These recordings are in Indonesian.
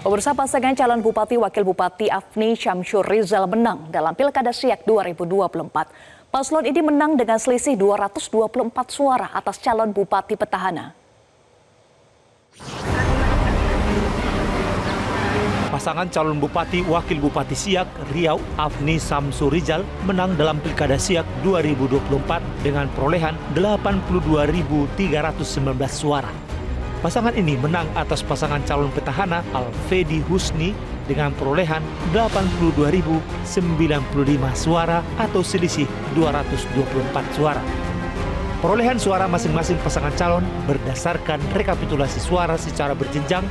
Pemirsa, pasangan calon Bupati Wakil Bupati Afni Syamsur Rizal menang dalam Pilkada Siak 2024. Paslon ini menang dengan selisih 224 suara atas calon Bupati petahana. Pasangan calon Bupati Wakil Bupati Siak Riau Afni Syamsur Rizal menang dalam Pilkada Siak 2024 dengan perolehan 82.319 suara. Pasangan ini menang atas pasangan calon petahana Alfedi Husni dengan perolehan 82.095 suara atau selisih 224 suara. Perolehan suara masing-masing pasangan calon berdasarkan rekapitulasi suara secara berjenjang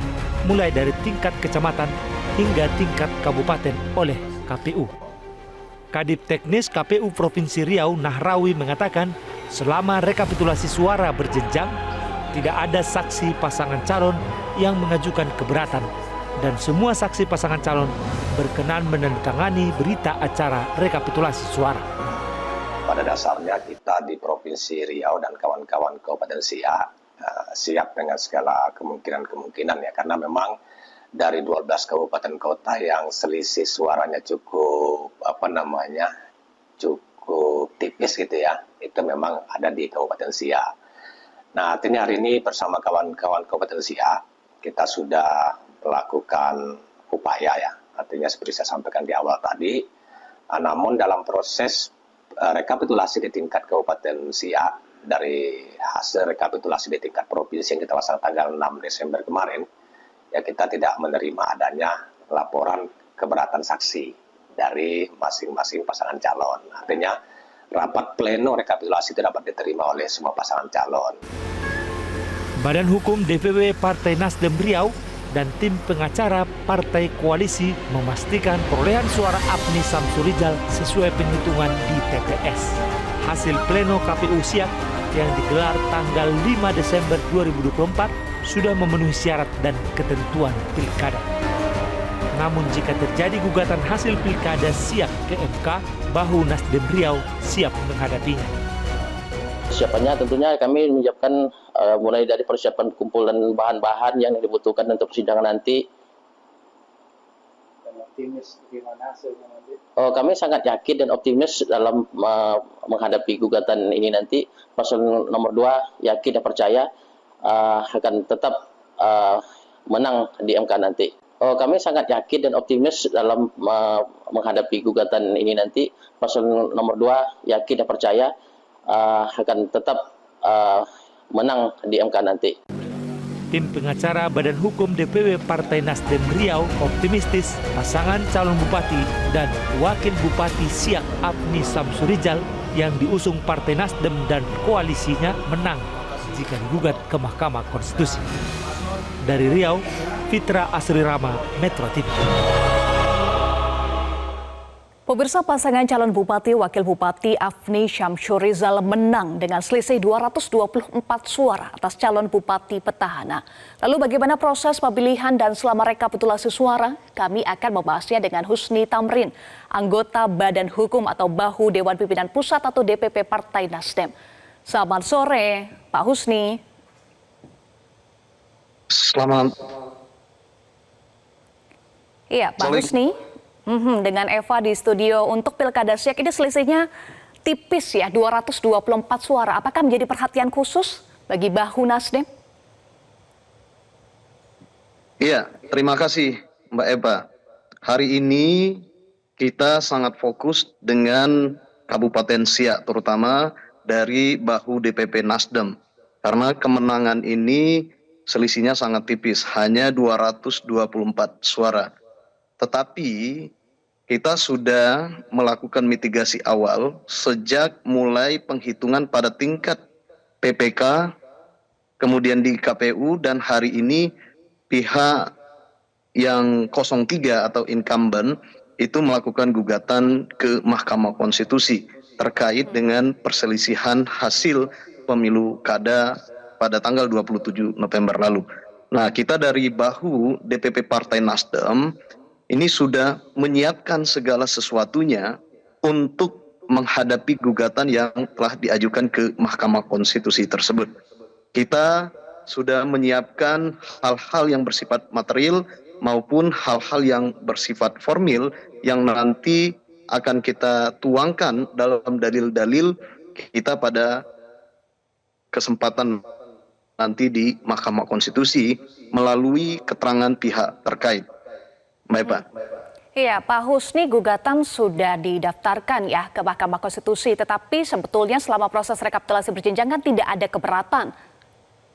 mulai dari tingkat kecamatan hingga tingkat kabupaten oleh KPU. Kadip Teknis KPU Provinsi Riau Nahrawi mengatakan selama rekapitulasi suara berjenjang, tidak ada saksi pasangan calon yang mengajukan keberatan dan semua saksi pasangan calon berkenan menandatangani berita acara rekapitulasi suara. Pada dasarnya kita di Provinsi Riau dan kawan-kawan Kabupaten Siak siap dengan segala kemungkinan ya, karena memang dari 12 kabupaten kota yang selisih suaranya cukup cukup tipis gitu ya, itu memang ada di Kabupaten Siak. Nah, artinya hari ini bersama kawan-kawan Kabupaten Siak, kita sudah melakukan upaya ya. Artinya seperti saya sampaikan di awal tadi, namun dalam proses rekapitulasi di tingkat Kabupaten Siak, dari hasil rekapitulasi di tingkat provinsi yang kita laksanakan tanggal 6 Desember kemarin, ya kita tidak menerima adanya laporan keberatan saksi dari masing-masing pasangan calon. Artinya, rapat pleno rekapitulasi itu dapat diterima oleh semua pasangan calon. Badan Hukum DPW Partai Nasdem Riau dan tim pengacara Partai Koalisi memastikan perolehan suara Afni Syamsur Rizal sesuai penghitungan di TPS. Hasil pleno KPU Siak yang digelar tanggal 5 Desember 2024 sudah memenuhi syarat dan ketentuan pilkada. Namun jika terjadi gugatan hasil pilkada Siak ke MK, bahu Nasdem Riau siap menghadapinya. Persiapannya tentunya kami menyiapkan mulai dari persiapan kumpulan bahan-bahan yang dibutuhkan untuk persidangan nanti. Dan optimis bagaimana hasilnya nanti? Kami sangat yakin dan optimis dalam menghadapi gugatan ini nanti. Paslon nomor 2 yakin dan percaya akan tetap menang di MK nanti. Kami sangat yakin dan optimis dalam menghadapi gugatan ini nanti. Paslon nomor 2 yakin dan percaya akan tetap menang di MK nanti. Tim pengacara Badan Hukum DPW Partai Nasdem Riau optimistis pasangan calon bupati dan wakil bupati Siak Afni Syamsur Rizal yang diusung Partai Nasdem dan koalisinya menang jika digugat ke Mahkamah Konstitusi. Dari Riau, Fitra Asrirama, Metro TV. Pemirsa, pasangan calon Bupati Wakil Bupati Afni Syamsur Rizal menang dengan selisih 224 suara atas calon Bupati petahana. Lalu bagaimana proses pemilihan dan selama rekapitulasi suara? Kami akan membahasnya dengan Husni Tamrin, anggota Badan Hukum atau Bahu Dewan Pimpinan Pusat atau DPP Partai Nasdem. Selamat sore, Pak Husni. Selamat. Iya, Pak Husni. Dengan Eva di studio untuk Pilkada Siak ini selisihnya tipis ya, 224 suara. Apakah menjadi perhatian khusus bagi Bahu Nasdem? Iya, terima kasih Mbak Eva. Hari ini kita sangat fokus dengan Kabupaten Siak, terutama dari Bahu DPP Nasdem. Karena kemenangan ini selisihnya sangat tipis, hanya 224 suara. Tetapi kita sudah melakukan mitigasi awal sejak mulai penghitungan pada tingkat PPK, kemudian di KPU, dan hari ini pihak yang 03 atau incumbent itu melakukan gugatan ke Mahkamah Konstitusi terkait dengan perselisihan hasil pemilu kada pada tanggal 27 November lalu. Nah, kita dari Bahu DPP Partai Nasdem ini sudah menyiapkan segala sesuatunya untuk menghadapi gugatan yang telah diajukan ke Mahkamah Konstitusi tersebut. Kita sudah menyiapkan hal-hal yang bersifat material maupun hal-hal yang bersifat formil yang nanti akan kita tuangkan dalam dalil-dalil kita pada kesempatan nanti di Mahkamah Konstitusi melalui keterangan pihak terkait. Mbak Eva. Iya, Pak Husni, gugatan sudah didaftarkan ya ke Mahkamah Konstitusi, tetapi sebetulnya selama proses rekapitulasi berjenjang kan tidak ada keberatan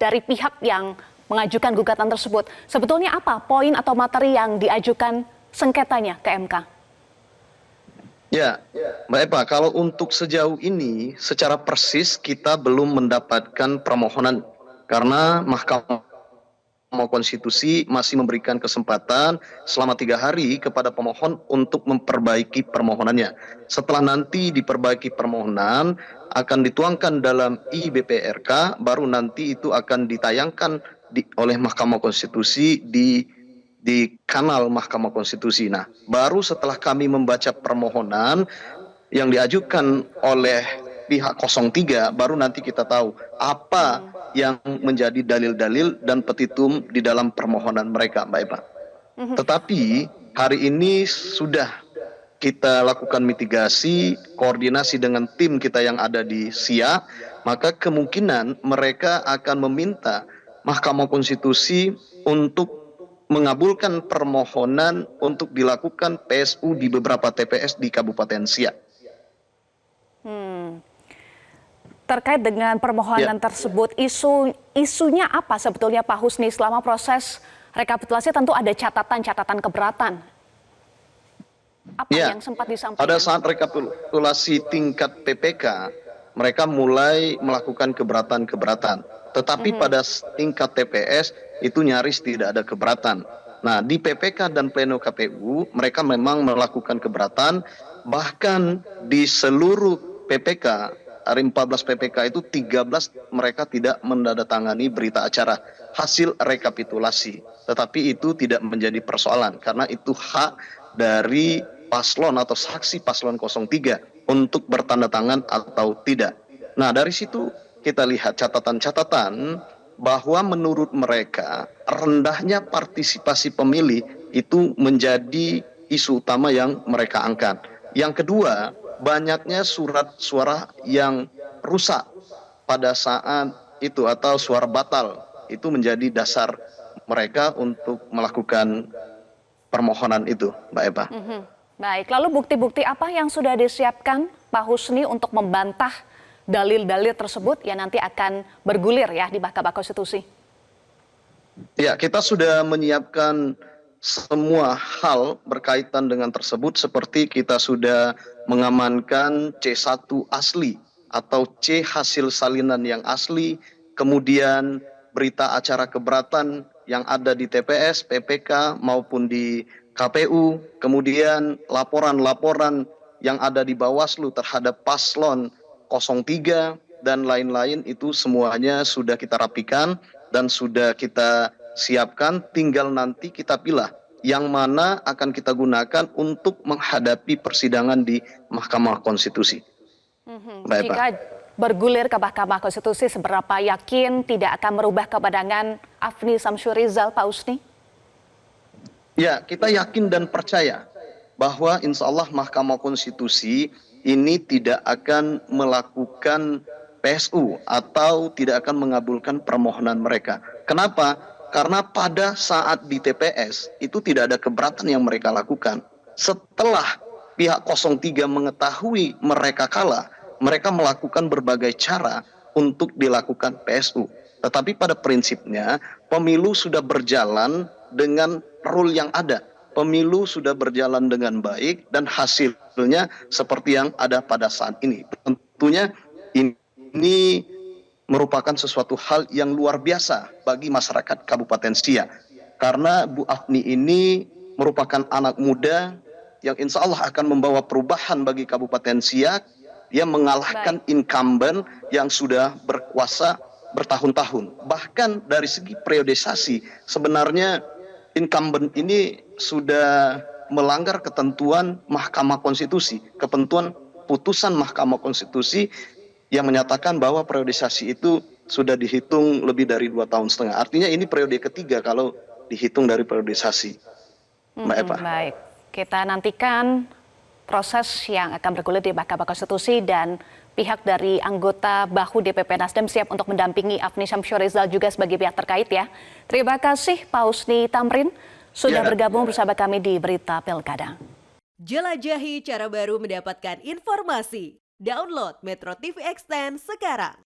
dari pihak yang mengajukan gugatan tersebut. Sebetulnya apa poin atau materi yang diajukan sengketanya ke MK? Ya, Mbak Eva, kalau untuk sejauh ini secara persis kita belum mendapatkan permohonan karena Mahkamah Konstitusi masih memberikan kesempatan selama 3 hari kepada pemohon untuk memperbaiki permohonannya. Setelah nanti diperbaiki permohonan, akan dituangkan dalam IBPRK, baru nanti itu akan ditayangkan oleh Mahkamah Konstitusi di kanal Mahkamah Konstitusi. Nah, baru setelah kami membaca permohonan yang diajukan oleh pihak 03, baru nanti kita tahu apa yang menjadi dalil-dalil dan petitum di dalam permohonan mereka, Mbak Eva. Tetapi hari ini sudah kita lakukan mitigasi, koordinasi dengan tim kita yang ada di SIA, maka kemungkinan mereka akan meminta Mahkamah Konstitusi untuk mengabulkan permohonan untuk dilakukan PSU di beberapa TPS di Kabupaten Siak. Terkait dengan permohonan tersebut, isunya apa sebetulnya Pak Husni? Selama proses rekapitulasi tentu ada catatan-catatan keberatan. Apa yang sempat disampaikan? Pada saat rekapitulasi tingkat PPK, mereka mulai melakukan keberatan-keberatan. Tetapi pada tingkat TPS itu nyaris tidak ada keberatan. Nah, di PPK dan pleno KPU mereka memang melakukan keberatan, bahkan di seluruh PPK, dari 14 PPK itu 13 mereka tidak menandatangani berita acara hasil rekapitulasi. Tetapi itu tidak menjadi persoalan karena itu hak dari paslon atau saksi paslon 03 untuk bertanda tangan atau tidak. Nah, dari situ kita lihat catatan-catatan bahwa menurut mereka rendahnya partisipasi pemilih itu menjadi isu utama yang mereka angkat. Yang kedua, banyaknya surat suara yang rusak pada saat itu atau suara batal itu menjadi dasar mereka untuk melakukan permohonan itu, Mbak Eva. Baik, lalu bukti-bukti apa yang sudah disiapkan Pak Husni untuk membantah dalil-dalil tersebut yang nanti akan bergulir ya di Mahkamah Konstitusi? Ya, kita sudah menyiapkan semua hal berkaitan dengan tersebut, seperti kita sudah mengamankan C1 asli atau C hasil salinan yang asli, kemudian berita acara keberatan yang ada di TPS, PPK maupun di KPU, kemudian laporan-laporan yang ada di Bawaslu terhadap paslon 03 dan lain-lain, itu semuanya sudah kita rapikan dan sudah kita siapkan, tinggal nanti kita pilih yang mana akan kita gunakan untuk menghadapi persidangan di Mahkamah Konstitusi. Jika bergulir ke Mahkamah Konstitusi, seberapa yakin tidak akan merubah kepandangan Afni Syamsurizal, Pak Husni? Ya, kita yakin dan percaya bahwa insya Allah Mahkamah Konstitusi ini tidak akan melakukan PSU atau tidak akan mengabulkan permohonan mereka. Kenapa? Karena pada saat di TPS itu tidak ada keberatan yang mereka lakukan. Setelah pihak 03 mengetahui mereka kalah, mereka melakukan berbagai cara untuk dilakukan PSU. Tetapi pada prinsipnya pemilu sudah berjalan dengan rule yang ada. Pemilu sudah berjalan dengan baik dan hasilnya seperti yang ada pada saat ini. Tentunya ini merupakan sesuatu hal yang luar biasa bagi masyarakat Kabupaten Siak. Karena Bu Afni ini merupakan anak muda yang insya Allah akan membawa perubahan bagi Kabupaten Siak. Dia mengalahkan incumbent yang sudah berkuasa bertahun-tahun. Bahkan dari segi periodisasi, sebenarnya incumbent ini sudah melanggar ketentuan Mahkamah Konstitusi, ketentuan putusan Mahkamah Konstitusi yang menyatakan bahwa periodisasi itu sudah dihitung lebih dari 2,5 tahun. Artinya ini periode ketiga kalau dihitung dari periodisasi. Mbak Eva. Baik, kita nantikan proses yang akan bergulir di Mahkamah Konstitusi dan pihak dari anggota Bahu DPP Nasdem siap untuk mendampingi Afni Syamsurizal juga sebagai pihak terkait ya. Terima kasih Pak Husni Tamrin sudah bergabung bersama kami di Berita Pilkada. Jelajahi cara baru mendapatkan informasi. Download Metro TV Extend sekarang.